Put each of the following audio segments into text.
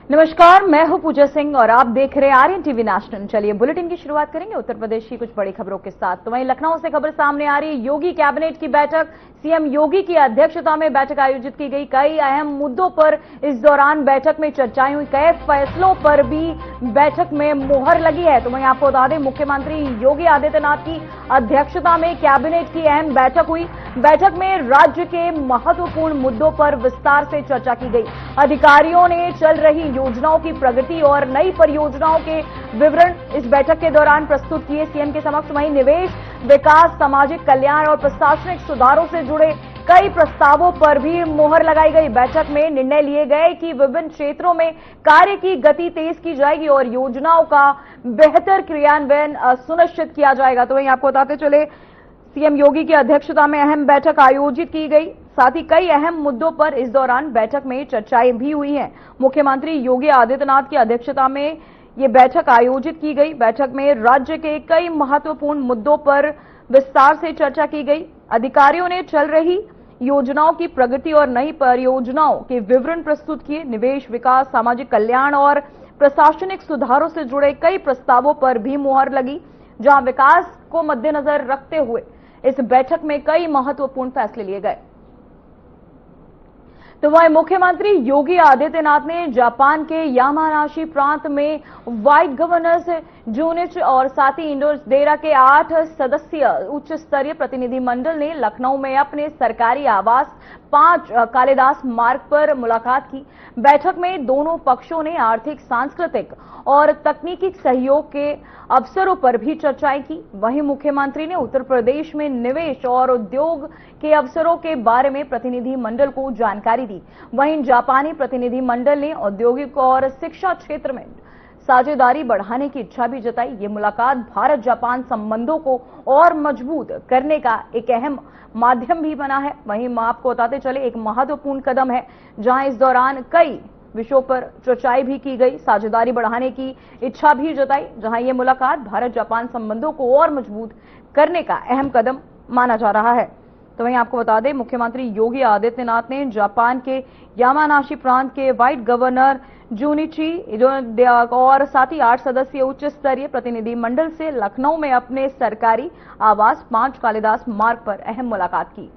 नमस्कार, मैं हूं पूजा सिंह और आप देख रहे हैं आर्यन टीवी नेशनल। चलिए बुलेटिन की शुरुआत करेंगे उत्तर प्रदेश की कुछ बड़ी खबरों के साथ। तो वहीं लखनऊ से खबर सामने आ रही है, योगी कैबिनेट की बैठक, सीएम योगी की अध्यक्षता में बैठक आयोजित की गई। कई अहम मुद्दों पर इस दौरान बैठक में चर्चाएं हुई, कई फैसलों पर भी बैठक में मुहर लगी है। तो वहीं आपको बता दें, मुख्यमंत्री योगी आदित्यनाथ की अध्यक्षता में कैबिनेट की अहम बैठक हुई। बैठक में राज्य के महत्वपूर्ण मुद्दों पर विस्तार से चर्चा की गई। अधिकारियों ने चल रही योजनाओं की प्रगति और नई परियोजनाओं के विवरण इस बैठक के दौरान प्रस्तुत किए सीएम के समक्ष। वहीं निवेश, विकास, सामाजिक कल्याण और प्रशासनिक सुधारों से जुड़े कई प्रस्तावों पर भी मुहर लगाई गई। बैठक में निर्णय लिए गए कि विभिन्न क्षेत्रों में कार्य की गति तेज की जाएगी और योजनाओं का बेहतर क्रियान्वयन सुनिश्चित किया जाएगा। तो वहीं आपको बताते चले, सीएम योगी की अध्यक्षता में अहम बैठक आयोजित की गई। साथ ही कई अहम मुद्दों पर इस दौरान बैठक में चर्चाएं भी हुई हैं। मुख्यमंत्री योगी आदित्यनाथ की अध्यक्षता में ये बैठक आयोजित की गई। बैठक में राज्य के कई महत्वपूर्ण मुद्दों पर विस्तार से चर्चा की गई। अधिकारियों ने चल रही योजनाओं की प्रगति और नई परियोजनाओं के विवरण प्रस्तुत किए। निवेश, विकास, सामाजिक कल्याण और प्रशासनिक सुधारों से जुड़े कई प्रस्तावों पर भी मुहर लगी, जहां विकास को मद्देनजर रखते हुए इस बैठक में कई महत्वपूर्ण फैसले लिए गए। तो वहीं मुख्यमंत्री योगी आदित्यनाथ ने जापान के यामानाशी प्रांत में व्हाइट गवर्नर्स जूनिच और साथ ही इंडोडेरा के 8 सदस्यीय उच्च स्तरीय प्रतिनिधि मंडल ने लखनऊ में अपने सरकारी आवास 5 कालिदास मार्ग पर मुलाकात की। बैठक में दोनों पक्षों ने आर्थिक, सांस्कृतिक और तकनीकी सहयोग के अवसरों पर भी चर्चाएं की। वहीं मुख्यमंत्री ने उत्तर प्रदेश में निवेश और उद्योग के अवसरों के बारे में प्रतिनिधि मंडल को जानकारी दी। वहीं जापानी प्रतिनिधि मंडल ने औद्योगिक और शिक्षा क्षेत्र में साझेदारी बढ़ाने की इच्छा भी जताई। ये मुलाकात भारत जापान संबंधों को और मजबूत करने का एक अहम माध्यम भी बना है। वहीं आपको बताते चले, एक महत्वपूर्ण कदम है, जहां इस दौरान कई विषयों पर चर्चाएं भी की गई, साझेदारी बढ़ाने की इच्छा भी जताई, जहां यह मुलाकात भारत जापान संबंधों को और मजबूत करने का अहम कदम माना जा रहा है। तो वहीं आपको बता दें, मुख्यमंत्री योगी आदित्यनाथ ने जापान के यामानाशी प्रांत के व्हाइट गवर्नर जूनिची और साथ ही 8 सदस्यीय उच्च स्तरीय प्रतिनिधि मंडल से लखनऊ में अपने सरकारी आवास 5 कालिदास मार्ग पर अहम मुलाकात की।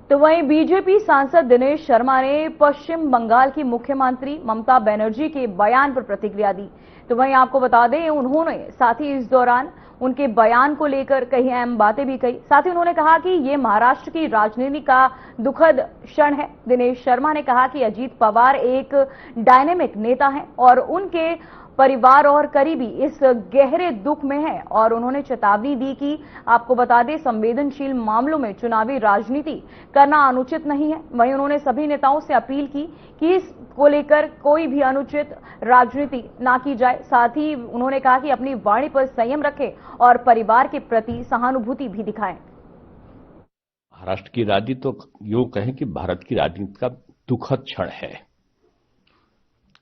तो वहीं बीजेपी सांसद दिनेश शर्मा ने पश्चिम बंगाल की मुख्यमंत्री ममता बनर्जी के बयान पर प्रतिक्रिया दी। तो वहीं आपको बता दें, उन्होंने साथ ही इस दौरान उनके बयान को लेकर कई अहम बातें भी कही। साथ ही उन्होंने कहा कि ये महाराष्ट्र की राजनीति का दुखद क्षण है। दिनेश शर्मा ने कहा कि अजीत पवार एक डायनेमिक नेता हैं और उनके परिवार और करीबी इस गहरे दुख में है और उन्होंने चेतावनी दी कि आपको बता दें, संवेदनशील मामलों में चुनावी राजनीति करना अनुचित नहीं है। वहीं उन्होंने सभी नेताओं से अपील की कि इसको लेकर कोई भी अनुचित राजनीति ना की जाए। साथ ही उन्होंने कहा कि अपनी वाणी पर संयम रखें और परिवार के प्रति सहानुभूति भी दिखाएं। महाराष्ट्र की राजनीति तो यूं कहें कि भारत की राजनीति का दुखद क्षण है।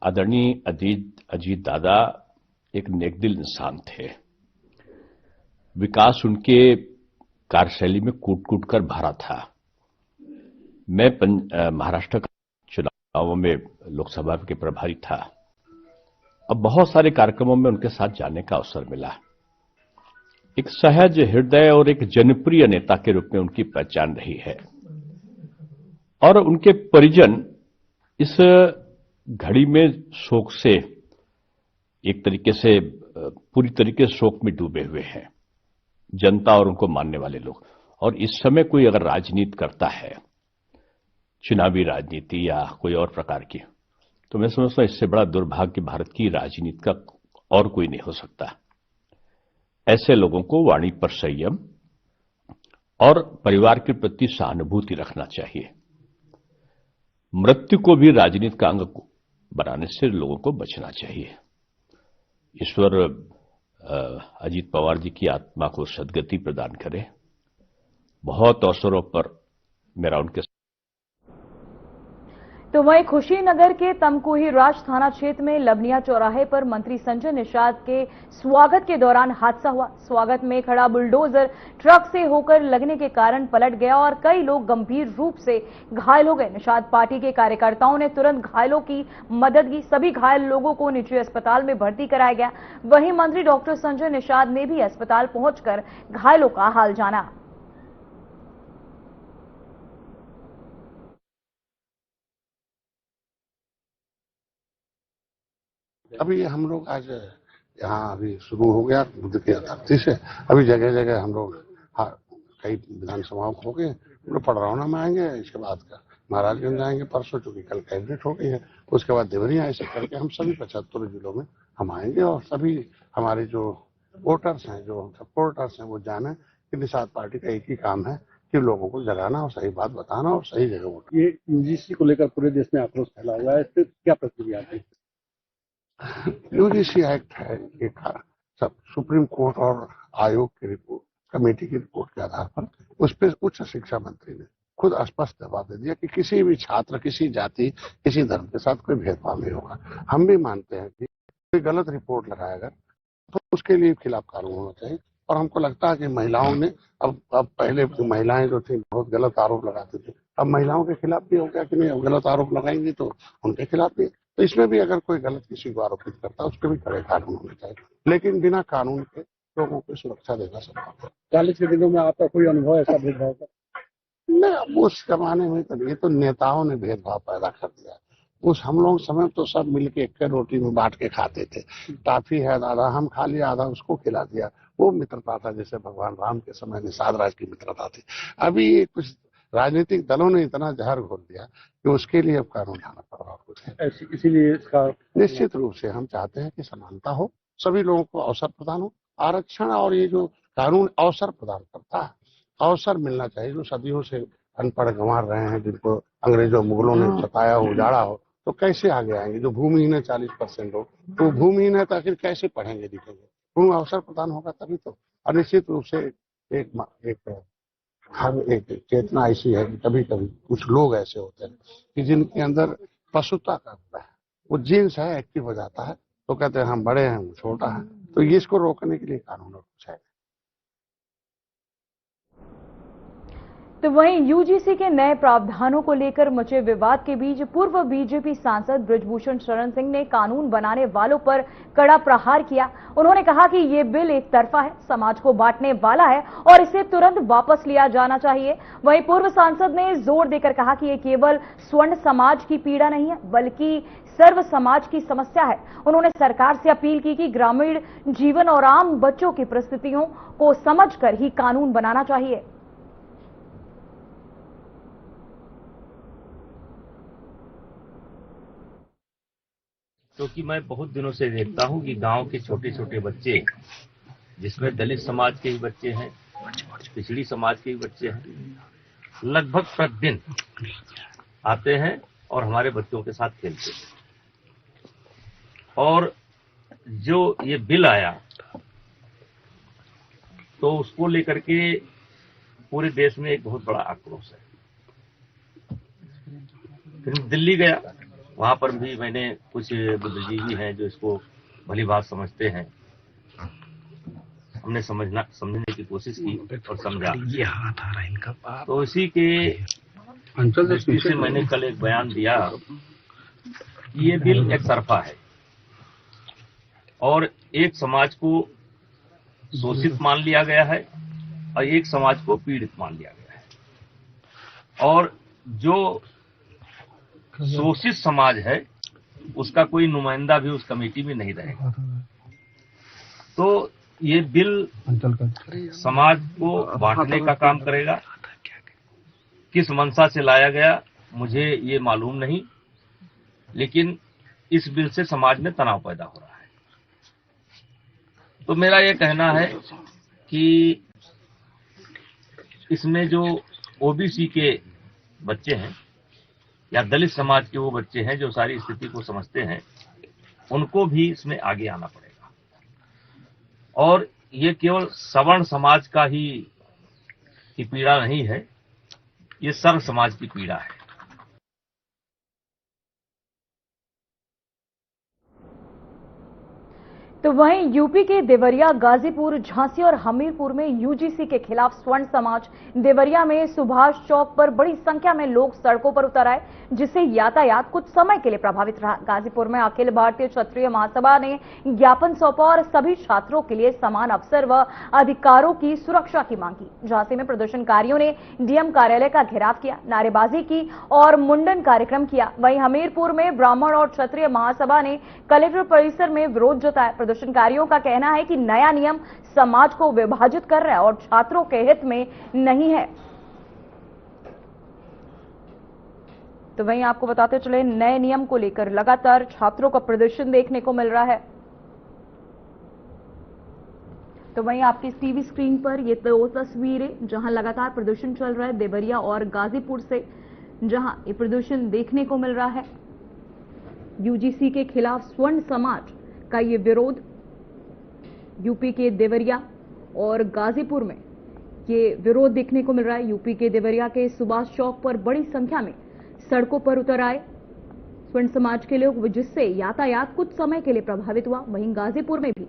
आदरणीय अजीत दादा एक नेकदिल इंसान थे। विकास उनके कार्यशैली में कूट कूट कर भरा था। मैं महाराष्ट्र का चुनावों में लोकसभा के प्रभारी था। अब बहुत सारे कार्यक्रमों में उनके साथ जाने का अवसर मिला। एक सहज हृदय और एक जनप्रिय नेता के रूप में उनकी पहचान रही है और उनके परिजन इस घड़ी में शोक से एक तरीके से पूरी तरीके से शोक में डूबे हुए हैं, जनता और उनको मानने वाले लोग। और इस समय कोई अगर राजनीति करता है, चुनावी राजनीति या कोई और प्रकार की, तो मैं समझता हूं इससे बड़ा दुर्भाग्य भारत की राजनीति का और कोई नहीं हो सकता। ऐसे लोगों को वाणी पर संयम और परिवार के प्रति सहानुभूति रखना चाहिए। मृत्यु को भी राजनीति का अंग बनाने से लोगों को बचना चाहिए। ईश्वर अजीत पवार जी की आत्मा को सद्गति प्रदान करे। बहुत अवसरों पर मेरा उनके तो वहीं खुशीनगर के तमकुही राज थाना क्षेत्र में लबनिया चौराहे पर मंत्री संजय निषाद के स्वागत के दौरान हादसा हुआ। स्वागत में खड़ा बुलडोजर ट्रक से होकर लगने के कारण पलट गया और कई लोग गंभीर रूप से घायल हो गए। निषाद पार्टी के कार्यकर्ताओं ने तुरंत घायलों की मदद की। सभी घायल लोगों को निजी अस्पताल में भर्ती कराया गया। वहीं मंत्री डॉक्टर संजय निषाद ने भी अस्पताल पहुंचकर घायलों का हाल जाना। अभी हम लोग आज यहाँ अभी शुरू हो गया बुद्ध की धरती से। अभी जगह जगह हम लोग कई विधानसभाओं हो गए। हम लोग पडरौना में आएंगे, इसके बाद महाराजगंज जाएंगे परसों, चूंकि कल कैबिनेट हो गई है। उसके बाद देवरिया, ऐसे करके हम सभी 75 जिलों में हम आएंगे और सभी हमारे जो वोटर्स हैं, जो सपोर्टर्स हैं, वो जाने कि निषाद पार्टी का एक ही काम है कि लोगों को जगाना और सही बात बताना और सही जगह वोट। ये यूजीसी को लेकर पूरे देश में आक्रोश फैला हुआ है, इससे क्या प्रतिक्रिया आती है? यूजीसी एक्ट है, एक सब सुप्रीम कोर्ट और आयोग की रिपोर्ट, कमेटी की रिपोर्ट के आधार पर उस पर उच्च शिक्षा मंत्री ने खुद स्पष्ट जवाब दे दिया कि किसी भी छात्र, किसी जाति, किसी धर्म के साथ कोई भेदभाव नहीं होगा। हम भी मानते हैं कि कोई गलत रिपोर्ट लगाएगा तो उसके लिए खिलाफ कानून होना चाहिए। और हमको लगता है कि महिलाओं ने अब पहले महिलाएं जो थी बहुत गलत आरोप लगाती थी, अब महिलाओं के खिलाफ भी हो गया कि नहीं, अब गलत आरोप लगाएंगे तो उनके खिलाफ भी। तो इसमें भी अगर कोई गलत किसी को आरोपित करता है, उसके भी कड़े कानून होने चाहिए, लेकिन बिना कानून के लोगों को सुरक्षा देना संभव है। 40 के दिनों में आपका कोई अनुभव ऐसा भेदभाव का? नहीं, अब उस जमाने में तो ये तो नेताओं ने भेदभाव पैदा कर दिया। उस हम लोग समय तो सब मिलके एक रोटी में बांट के खाते थे। टाफी है आधा हम खा लिया, आधा उसको खिला दिया। वो मित्रता था, जैसे भगवान राम के समय निषाद राज की मित्रता थी। अभी ये कुछ राजनीतिक दलों ने इतना जहर घोल दिया कि उसके लिए अब कानून लाना पड़ रहा कुछ। इसीलिए इसका निश्चित रूप से हम चाहते हैं कि समानता हो, सभी लोगों को अवसर प्रदान हो। आरक्षण और ये जो कानून अवसर प्रदान करता है, अवसर मिलना चाहिए। जो सदियों से अनपढ़ गंवार रहे हैं, जिनको अंग्रेजों मुगलों ने सताया हो, उजाड़ा हो, तो कैसे आगे आएंगे? जो भूमिहीन है 40% लोग, तो भूमिहीन है तो आखिर कैसे पढ़ेंगे लिखेंगे? उनको अवसर प्रदान होगा तभी तो। और निश्चित रूप से हर एक चेतना ऐसी है कि कभी कभी कुछ लोग ऐसे होते हैं कि जिनके अंदर पशुता का है, वो जीन्स है, एक्टिव हो जाता है, तो कहते हैं हम बड़े हैं, वो छोटा है। तो ये इसको रोकने के लिए कानून और कुछ है। तो वहीं यूजीसी के नए प्रावधानों को लेकर मचे विवाद के बीच पूर्व बीजेपी सांसद बृजभूषण शरण सिंह ने कानून बनाने वालों पर कड़ा प्रहार किया। उन्होंने कहा कि ये बिल एक तरफा है, समाज को बांटने वाला है और इसे तुरंत वापस लिया जाना चाहिए। वहीं पूर्व सांसद ने जोर देकर कहा कि ये केवल स्वर्ण समाज की पीड़ा नहीं है, बल्कि सर्व समाज की समस्या है। उन्होंने सरकार से अपील की कि ग्रामीण जीवन और आम बच्चों की परिस्थितियों को समझकर ही कानून बनाना चाहिए। क्योंकि मैं बहुत दिनों से देखता हूं कि गांव के छोटे छोटे बच्चे, जिसमें दलित समाज के ही बच्चे हैं, पिछड़ी समाज के ही बच्चे हैं, लगभग प्रतिदिन आते हैं और हमारे बच्चों के साथ खेलते हैं। और जो ये बिल आया तो उसको लेकर के पूरे देश में एक बहुत बड़ा आक्रोश है। फिर दिल्ली गया, वहां पर भी मैंने कुछ बुद्धिजीवी हैं जो इसको भली बात समझते हैं, हमने समझने की कोशिश की और समझा। तो इसी के दृष्टि से मैंने कल एक बयान दिया कि ये बिल एक तरफा है और एक समाज को शोषित मान लिया गया है और एक समाज को पीड़ित मान लिया गया है। और जो शोषित समाज है उसका कोई नुमाइंदा भी उस कमेटी में नहीं रहेगा। तो ये बिल समाज को बांटने का काम करेगा। किस मंशा से लाया गया मुझे ये मालूम नहीं, लेकिन इस बिल से समाज में तनाव पैदा हो रहा है। तो मेरा ये कहना है कि इसमें जो ओबीसी के बच्चे हैं या दलित समाज के वो बच्चे हैं जो सारी स्थिति को समझते हैं, उनको भी इसमें आगे आना पड़ेगा। और ये केवल सवर्ण समाज का ही की पीड़ा नहीं है, ये सर्व समाज की पीड़ा है। तो वहीं यूपी के देवरिया, गाजीपुर, झांसी और हमीरपुर में यूजीसी के खिलाफ स्वर्ण समाज देवरिया में सुभाष चौक पर बड़ी संख्या में लोग सड़कों पर उतर आए, जिससे यातायात कुछ समय के लिए प्रभावित रहा। गाजीपुर में अखिल भारतीय क्षत्रिय महासभा ने ज्ञापन सौंपा और सभी छात्रों के लिए समान अवसर व अधिकारों की सुरक्षा की मांग की। झांसी में प्रदर्शनकारियों ने डीएम कार्यालय का घेराव किया, नारेबाजी की और मुंडन कार्यक्रम किया। वहीं हमीरपुर में ब्राह्मण और क्षत्रिय महासभा ने कलेक्टर परिसर में विरोध जताया। प्रदर्शनकारियों का कहना है कि नया नियम समाज को विभाजित कर रहा है और छात्रों के हित में नहीं है। तो वहीं आपको बताते चले, नए नियम को लेकर लगातार छात्रों का प्रदर्शन देखने को मिल रहा है। तो वहीं आपकी टीवी स्क्रीन पर ये दो तस्वीरें जहां लगातार प्रदर्शन चल रहा है देवरिया और गाजीपुर से, जहां ये प्रदर्शन देखने को मिल रहा है। यूजीसी के खिलाफ स्वर्ण समाज का ये विरोध यूपी के देवरिया और गाजीपुर में ये विरोध देखने को मिल रहा है। यूपी के देवरिया के सुभाष चौक पर बड़ी संख्या में सड़कों पर उतर आए स्वर्ण समाज के लोग, जिससे यातायात कुछ समय के लिए प्रभावित हुआ। वहीं गाजीपुर में भी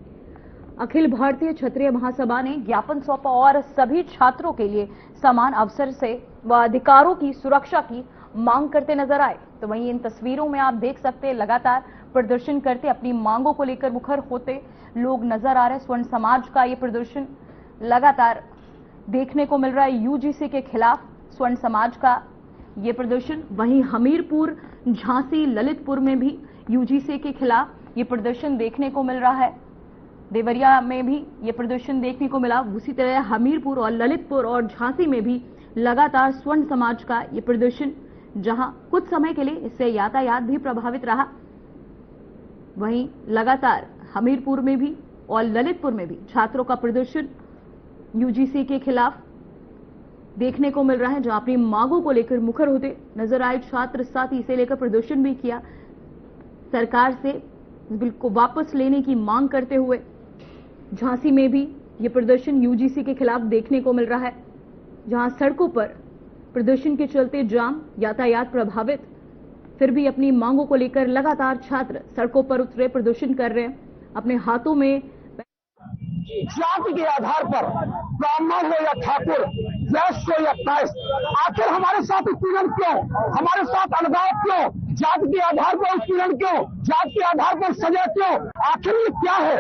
अखिल भारतीय क्षत्रिय महासभा ने ज्ञापन सौंपा और सभी छात्रों के लिए समान अवसर से व अधिकारों की सुरक्षा की मांग करते नजर आए। तो वहीं इन तस्वीरों में आप देख सकते हैं लगातार प्रदर्शन करते, अपनी मांगों को लेकर मुखर होते लोग नजर आ रहे हैं। स्वर्ण समाज का ये प्रदर्शन लगातार देखने को मिल रहा है। यूजीसी के खिलाफ स्वर्ण समाज का ये प्रदर्शन। वहीं हमीरपुर, झांसी, ललितपुर में भी यूजीसी के खिलाफ ये प्रदर्शन देखने को मिल रहा है। देवरिया में भी ये प्रदर्शन देखने को मिला। उसी तरह हमीरपुर और ललितपुर और झांसी में भी लगातार स्वर्ण समाज का ये प्रदर्शन, जहां कुछ समय के लिए इससे यातायात भी प्रभावित रहा। वहीं लगातार हमीरपुर में भी और ललितपुर में भी छात्रों का प्रदर्शन यूजीसी के खिलाफ देखने को मिल रहा है, जहां अपनी मांगों को लेकर मुखर होते नजर आए छात्र। साथ ही इसे लेकर प्रदर्शन भी किया, सरकार से इस बिल को वापस लेने की मांग करते हुए। झांसी में भी ये प्रदर्शन यूजीसी के खिलाफ देखने को मिल रहा है, जहां सड़कों पर प्रदर्शन के चलते जाम, यातायात प्रभावित, फिर भी अपनी मांगों को लेकर लगातार छात्र सड़कों पर उतरे, प्रदर्शन कर रहे हैं। अपने हाथों में जाति के आधार पर ब्राह्मण हो या ठाकुर, वैश्य हो या कायस्थ, आखिर हमारे साथ उत्पीड़न क्यों, हमारे साथ अलगाव क्यों, जाति के आधार पर उत्पीड़न क्यों, जाति के आधार पर सजा क्यों, आखिर ये क्या है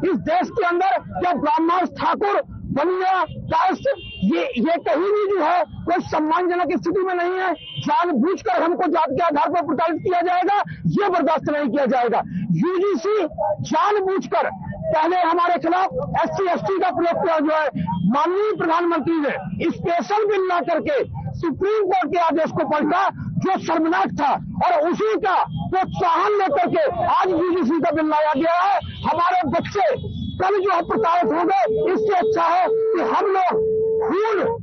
इस देश के अंदर? क्या ब्राह्मण, ठाकुर, बनिया, कायस्थ ये कहीं भी जो है कोई सम्मानजनक स्थिति में नहीं है। जानबूझकर हमको जाति के आधार पर प्रताड़ित किया जाएगा, ये बर्दाश्त नहीं किया जाएगा। यूजीसी जानबूझकर पहले हमारे खिलाफ SC ST का प्रयोग किया जो है, माननीय प्रधानमंत्री ने स्पेशल बिल ला करके सुप्रीम कोर्ट के आदेश को पलटा, जो शर्मनाक था, और उसी का प्रोत्साहन लेकर के आज यूजीसी का बिल लाया गया है। हमारे बच्चे कल जो है प्रताड़ित हो गए, इससे अच्छा है कि हम लोग खून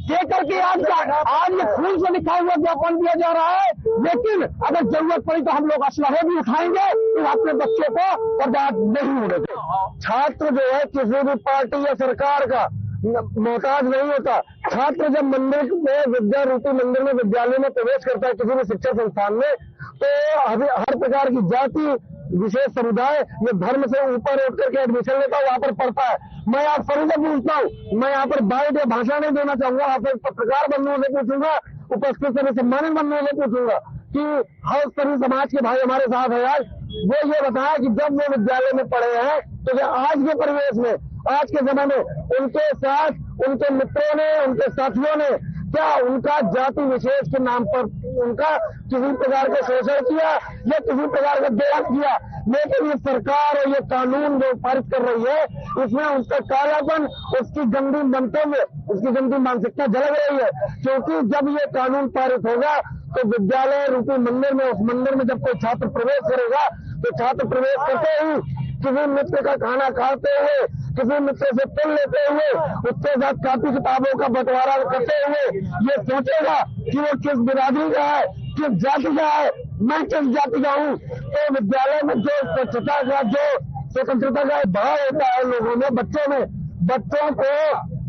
दे करके आज ये खून से लिखा हुआ ज्ञापन दिया जा रहा है, लेकिन अगर जरूरत पड़ी तो हम लोग असलहे भी उठाएंगे तो अपने बच्चों को बर्बाद नहीं होने देंगे। छात्र जो है किसी भी पार्टी या सरकार का मोहताज नहीं होता। छात्र जब मंदिर में, विद्या रूपी मंदिर में, विद्यालय में प्रवेश करता है, किसी भी शिक्षा संस्थान में, तो हर प्रकार की जाति, विशेष समुदाय या धर्म से ऊपर उठ करके एडमिशन लेता है, वहां पर पढ़ता है। मैं आप सभी से पूछता हूँ, मैं यहाँ पर बाइट या भाषण नहीं देना चाहूंगा, आप पत्रकार बंधुओं से पूछूंगा, उपस्थित सभी सम्मानित बंधुओं से पूछूंगा कि हर सभी समाज के भाई हमारे साथ है आज, वो ये बताया कि जब वो विद्यालय में पढ़े हैं तो वे आज के परिवेश में, आज के समय में उनके साथ उनके मित्रों ने, उनके साथियों ने क्या उनका जाति विशेष के नाम पर उनका किसी प्रकार का शोषण किया या किसी प्रकार का दोहन किया। लेकिन ये सरकार और ये कानून जो पारित कर रही है, इसमें उसका कालापन, उसकी गंदी मंतव्य, उसकी गंदी मानसिकता झलक रही है। क्योंकि जब ये कानून पारित होगा तो विद्यालय रूपी मंदिर में, उस मंदिर में जब कोई छात्र प्रवेश करेगा तो छात्र प्रवेश करते ही किसी मित्र का खाना खाते हुए, किसी मित्र से पुल लेते हुए, उसके साथ कापी किताबों का बंटवारा करते हुए ये सोचेगा कि वो किस बिरादरी का है, किस जाति का है, मैं किस जाति का हूँ। तो विद्यालय में जो स्वच्छता का, जो स्वतंत्रता का भाव होता है लोगों में, बच्चों को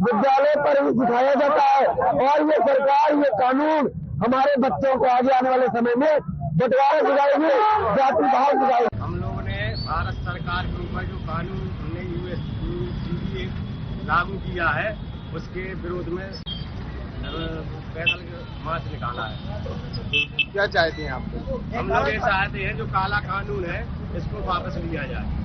विद्यालय पर ही सिखाया जाता है। और ये सरकार, ये कानून हमारे बच्चों को आगे आने वाले समय में बंटवारा सिखाएगी, जाति भाव सिखाएगी। हम लोगों ने भारत सरकार के ऊपर लागू किया है उसके विरोध में पैदल मार्च निकाला है। क्या चाहते हैं आप? हम लोग ये चाहते हैं जो काला कानून है इसको वापस लिया जाए।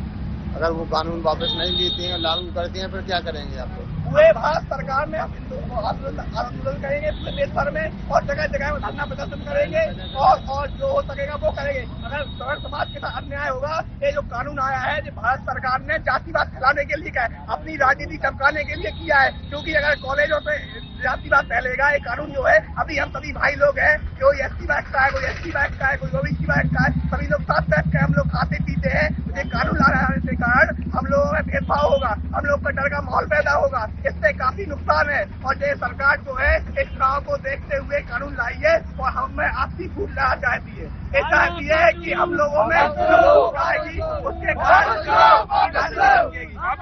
अगर वो कानून वापस नहीं लेते हैं, लागू करते हैं, फिर क्या करेंगे आप? पूरे भारत सरकार में हम आंदोलन करेंगे पूरे देश भर में और जगह जगह में धरना प्रदर्शन करेंगे और जो हो सकेगा वो करेंगे। अगर सवर्ण समाज के साथ अन्याय होगा, ये जो कानून आया है जो भारत सरकार ने जातिवाद फैलाने के लिए किया है, अपनी राजनीति चमकाने के लिए किया है, क्योंकि अगर कॉलेजों से जातिवाद फैलेगा ये कानून जो है, अभी हम सभी भाई लोग हैं, कोई एसटी बैग का है, कोई एसटी बैग का है, कोई ओबीसी बैग का है, सभी लोग साथ बैठ के हम लोग खाते पीते हैं। ये कानून ला रहे के कारण हम लोगों में भेदभाव होगा, हम लोग का डर का माहौल पैदा होगा, इससे काफी नुकसान है। और ये सरकार जो है इस चुनाव को देखते हुए कानून लाई है और हमें आपसी फूट लाना चाहती है। ये चाहती है कि हम लोगों में आएगी उसके कारण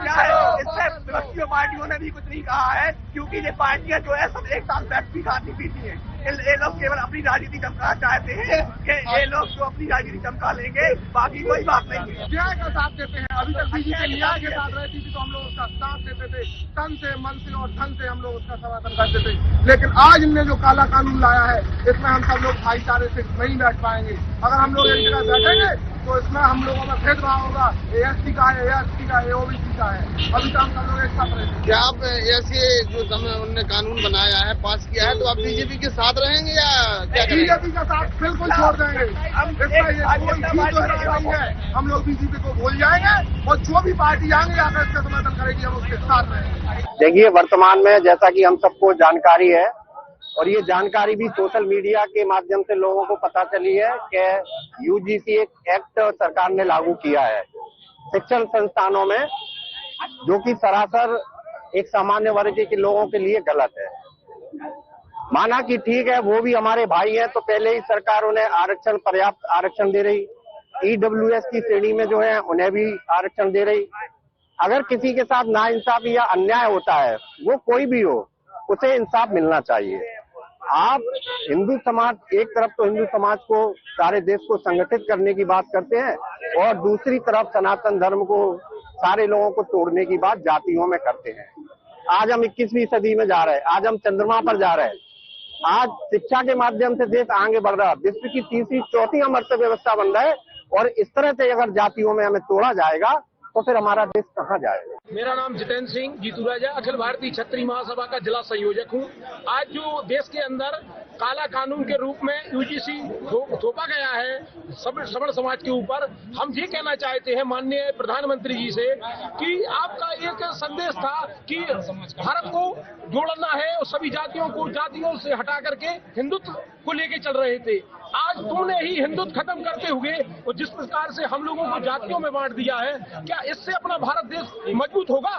क्या है, इससे विपक्षी पार्टियों ने भी कुछ नहीं कहा है, क्योंकि ये पार्टियां जो है सब एक साथ बैठ भी खाती पीती है। ये लोग केवल अपनी राजनीति चमका चाहते हैं कि ये लोग जो अपनी राजनीति चमका लेंगे, बाकी कोई बात नहीं है। न्याय का साथ देते हैं। अभी तक बीजेपी न्याय के साथ रहती थी तो हम लोग उसका साथ देते थे, तन से मन से और धन से हम लोग उसका समर्थन करते थे। लेकिन आज इनने जो काला कानून लाया है इसमें हम सब लोग भाईचारे से नहीं बैठ पाएंगे। अगर हम लोग एक जगह बैठेंगे तो इसमें हम लोगों में भेदभाव होगा, एसटी का है, एसटी का है, ओबीसी का है। अभी तो हम सब लोग एक साथ रहेंगे। क्या आप ऐसे जो उन्होंने कानून बनाया है, पास किया है, तो आप बीजेपी के साथ रहेंगे या क्या? बीजेपी के साथ बिल्कुल छोड़ देंगे। नहीं है, हम लोग बीजेपी को भूल जाएंगे और जो भी पार्टी आएंगे आकर इसका समर्थन करेगी, हम उसके साथ रहेंगे। देखिए, वर्तमान में जैसा कि हम सबको जानकारी है और ये जानकारी भी सोशल मीडिया के माध्यम से लोगों को पता चली है कि यूजीसी एक एक्ट सरकार ने लागू किया है शिक्षण संस्थानों में, जो कि सरासर एक सामान्य वर्ग के लोगों के लिए गलत है। माना कि ठीक है, वो भी हमारे भाई हैं, तो पहले ही सरकार उन्हें आरक्षण, पर्याप्त आरक्षण दे रही। ईडब्ल्यूएस की श्रेणी में जो है उन्हें भी आरक्षण दे रही। अगर किसी के साथ नाइंसाफी या अन्याय होता है, वो कोई भी हो, उसे इंसाफ मिलना चाहिए। आप हिंदू समाज, एक तरफ तो हिंदू समाज को, सारे देश को संगठित करने की बात करते हैं और दूसरी तरफ सनातन धर्म को, सारे लोगों को तोड़ने की बात जातियों में करते हैं। आज हम 21वीं सदी में जा रहे हैं, आज हम चंद्रमा पर जा रहे हैं। आज शिक्षा के माध्यम से देश आगे बढ़ रहा है, विश्व की तीसरी चौथी हम अर्थव्यवस्था बन रहा है और इस तरह से अगर जातियों में हमें तोड़ा जाएगा तो फिर हमारा देश कहाँ जाएगा। मेरा नाम जितेंद्र सिंह जीतू राजा, अखिल भारतीय क्षत्रिय महासभा का जिला संयोजक हूँ। आज जो देश के अंदर काला कानून के रूप में यूजीसी थोपा गया है सवर्ण समाज के ऊपर, हम ये कहना चाहते हैं माननीय प्रधानमंत्री जी से कि आपका एक संदेश था कि भारत को जोड़ना है और सभी जातियों से हटा करके हिंदुत्व को लेके चल रहे थे। आज तुमने ही हिंदुत्व खत्म करते हुए और जिस प्रकार से हम लोगों को जातियों में बांट दिया है, क्या इससे अपना भारत देश मजबूत होगा?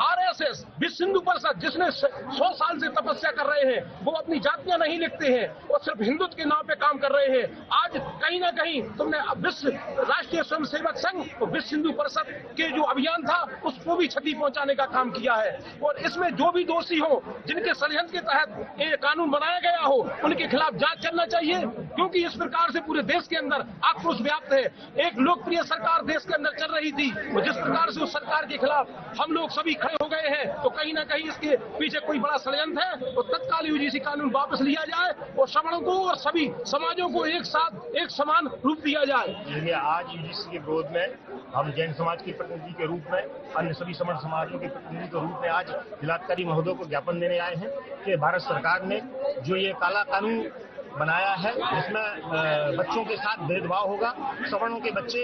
आरएसएस, विश्व हिंदू परिषद, जिसने 100 साल से तपस्या कर रहे हैं, वो अपनी जातियां नहीं लिखते हैं और सिर्फ हिंदुत्व के नाम पे काम कर रहे हैं। आज कहीं ना कहीं तुमने विश्व राष्ट्रीय स्वयंसेवक संघ और विश्व हिंदू परिषद के जो अभियान था उसको भी क्षति पहुंचाने का काम किया है। और इसमें जो भी दोषी हो, जिनके षड्यंत्र के तहत ये कानून बनाया गया हो, उनके खिलाफ जांच चलना चाहिए, क्योंकि इस प्रकार से पूरे देश के अंदर आक्रोश व्याप्त है। एक लोकप्रिय सरकार देश के अंदर चल रही थी और जिस प्रकार से उस सरकार के खिलाफ हम लोग सभी खड़े हो गए हैं, तो कहीं ना कहीं इसके पीछे कोई बड़ा षड्यंत्र है। तो तत्काल यूजीसी कानून वापस लिया जाए और सवर्णों को और सभी समाजों को एक साथ एक समान रूप दिया जाए। आज यूजीसी के विरोध में हम जैन समाज के प्रतिनिधि के रूप में, अन्य सभी सवर्ण समाजों के प्रतिनिधि के रूप में आज जिलाधिकारी महोदय को ज्ञापन देने आए हैं कि भारत सरकार ने जो ये काला कानून बनाया है, जिसमें बच्चों के साथ भेदभाव होगा, सवर्णों के बच्चे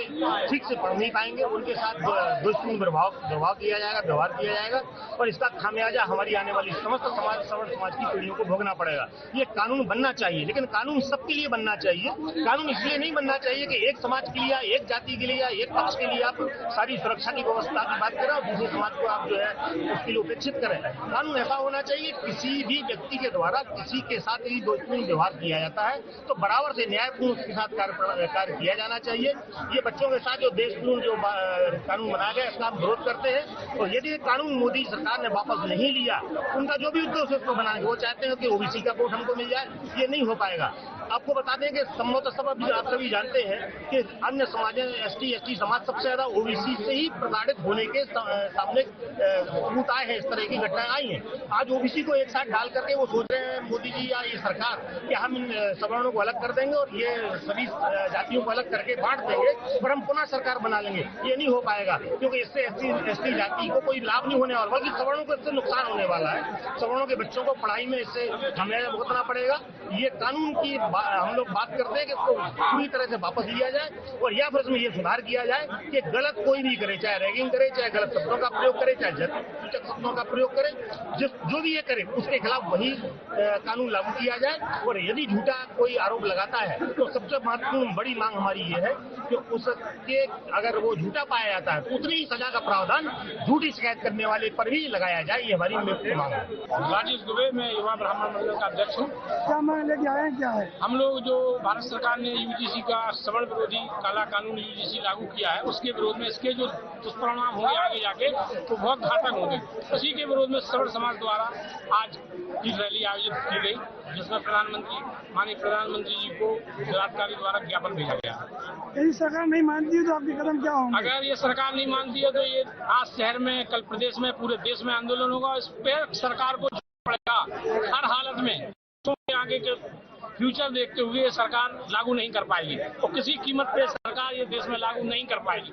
ठीक से पढ़ नहीं पाएंगे, उनके साथ दुष्पूर्ण व्यवहार किया जाएगा और इसका खामियाजा हमारी आने वाली समस्त सवर्ण समाज की पीढ़ियों को भोगना पड़ेगा। ये कानून बनना चाहिए, लेकिन कानून सबके लिए बनना चाहिए। कानून इसलिए नहीं बनना चाहिए कि एक समाज के लिए, एक जाति के लिए या एक पक्ष के लिए आप सारी सुरक्षा की व्यवस्था की बात करें और दूसरे समाज को आप जो है उसके लिए उपेक्षित करें। कानून ऐसा होना चाहिए किसी भी व्यक्ति के द्वारा किसी के साथ ही दुष्पूर्ण व्यवहार किया जाता है तो बराबर से न्यायपूर्ण उसके साथ कार्य किया जाना चाहिए। ये बच्चों के साथ जो देशपूर्ण जो कानून बनाया गया इसका हम विरोध करते हैं और यदि कानून मोदी सरकार ने वापस नहीं लिया, उनका जो भी उद्देश्य उसको बनाने वो चाहते हैं कि ओबीसी का वोट हमको मिल जाए, ये नहीं हो पाएगा। आपको बता दें कि संभवतः सब आप सभी जानते हैं कि अन्य समाजों एसटी समाज सबसे ज्यादा ओबीसी से ही प्रताड़ित होने के सामने सबूत आए हैं, इस तरह की घटनाएं आई हैं। आज ओबीसी को एक साथ डाल करके वो सोच रहे हैं मोदी जी या ये सरकार कि हम इन सवर्णों को अलग कर देंगे और ये सभी जातियों को अलग करके बांट देंगे और हम पुनः सरकार बना लेंगे। ये नहीं हो पाएगा क्योंकि इससे एसटी जाति को कोई लाभ नहीं होने वाला, बल्कि सवर्णों को इससे नुकसान होने वाला है। सवर्णों के बच्चों को पढ़ाई में इससे खामियाजा भुगतना पड़ेगा। ये कानून की हम लोग बात करते हैं कि इसको पूरी तरह से वापस लिया जाए और या फिर इसमें ये सुधार किया जाए कि गलत कोई भी करे, चाहे रैगिंग करे, चाहे गलत शब्दों का प्रयोग करे, चाहे सूचक शब्दों का प्रयोग करे, जो भी ये करे उसके खिलाफ वही कानून लागू किया जाए। और यदि झूठा कोई आरोप लगाता है तो सबसे महत्वपूर्ण बड़ी मांग हमारी ये है कि उसके अगर वो झूठा पाया जाता है तो उतनी ही सजा का प्रावधान झूठी शिकायत करने वाले पर भी लगाया जाए। ये हमारी मांग है। राजेश दुबे, मैं युवा ब्राह्मण मंडल का अध्यक्ष हूँ। क्या मांग लेके आए, क्या है? हम लोग जो भारत सरकार ने यूजीसी का सवर्ण विरोधी काला कानून यूजीसी लागू किया है उसके विरोध में इसके जो दुष्परिणाम होंगे आगे जाके तो बहुत घातक होंगे। उसी के विरोध में सवर्ण समाज द्वारा आज की रैली आयोजित की गई जिसमें माननीय प्रधानमंत्री जी को जिलाधिकारी द्वारा ज्ञापन भेजा गया। यदि सरकार नहीं मानती है तो आपके कदम क्या होंगे? अगर ये सरकार नहीं मानती है तो ये आज शहर में, कल प्रदेश में, पूरे देश में आंदोलन होगा। इस पर सरकार को पड़ेगा हर हालत में। तो आगे के फ्यूचर देखते हुए ये सरकार लागू नहीं कर पाएगी और किसी कीमत पे सरकार ये देश में लागू नहीं कर पाएगी।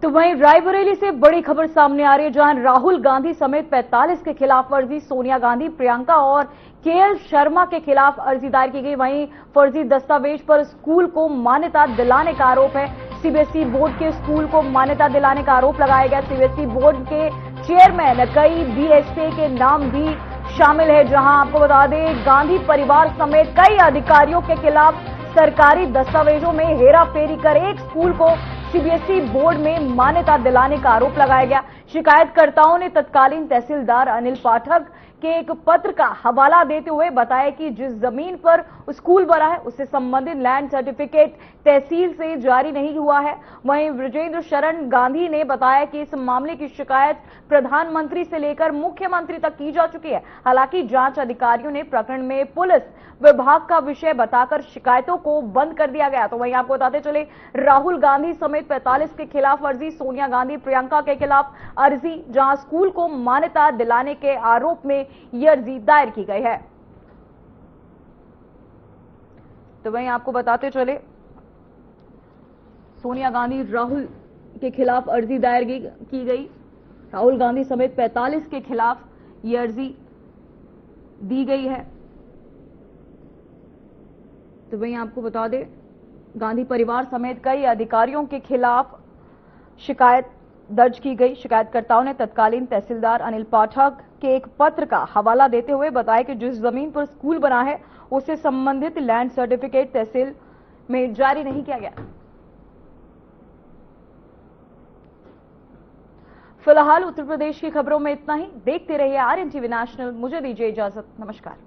तो वहीं रायबरेली से बड़ी खबर सामने आ रही है जहां राहुल गांधी समेत 45 के खिलाफ फर्जी, सोनिया गांधी, प्रियंका और केएल शर्मा के खिलाफ अर्जी दायर की गई। वहीं फर्जी दस्तावेज पर स्कूल को मान्यता दिलाने का आरोप है। सीबीएसई बोर्ड के स्कूल को मान्यता दिलाने का आरोप लगाया गया। सीबीएसई बोर्ड के चेयरमैन कई बीएसए के नाम भी शामिल है। जहां आपको बता दें गांधी परिवार समेत कई अधिकारियों के खिलाफ सरकारी दस्तावेजों में हेराफेरी कर एक स्कूल को सीबीएसई बोर्ड में मान्यता दिलाने का आरोप लगाया गया। शिकायतकर्ताओं ने तत्कालीन तहसीलदार अनिल पाठक के एक पत्र का हवाला देते हुए बताया कि जिस जमीन पर स्कूल बना है उससे संबंधित लैंड सर्टिफिकेट तहसील से जारी नहीं हुआ है। वहीं ब्रजेंद्र शरण गांधी ने बताया कि इस मामले की शिकायत प्रधानमंत्री से लेकर मुख्यमंत्री तक की जा चुकी है। हालांकि जांच अधिकारियों ने प्रकरण में पुलिस विभाग का विषय बताकर शिकायतों को बंद कर दिया गया। तो वहीं आपको बताते चले राहुल गांधी समेत 45 के खिलाफ अर्जी, सोनिया गांधी, प्रियंका के खिलाफ अर्जी, जहां स्कूल को मान्यता दिलाने के आरोप में यह अर्जी दायर की गई है। तो वहीं आपको बताते चले सोनिया गांधी, राहुल के खिलाफ अर्जी दायर की गई। राहुल गांधी समेत 45 के खिलाफ यह अर्जी दी गई है। तो वहीं आपको बता दें गांधी परिवार समेत कई अधिकारियों के खिलाफ शिकायत दर्ज की गई। शिकायतकर्ताओं ने तत्कालीन तहसीलदार अनिल पाठक के एक पत्र का हवाला देते हुए बताया कि जिस जमीन पर स्कूल बना है उससे संबंधित लैंड सर्टिफिकेट तहसील में जारी नहीं किया गया। फिलहाल उत्तर प्रदेश की खबरों में इतना ही। देखते रहिए आरएन टीवी नेशनल। मुझे दीजिए इजाजत। नमस्कार।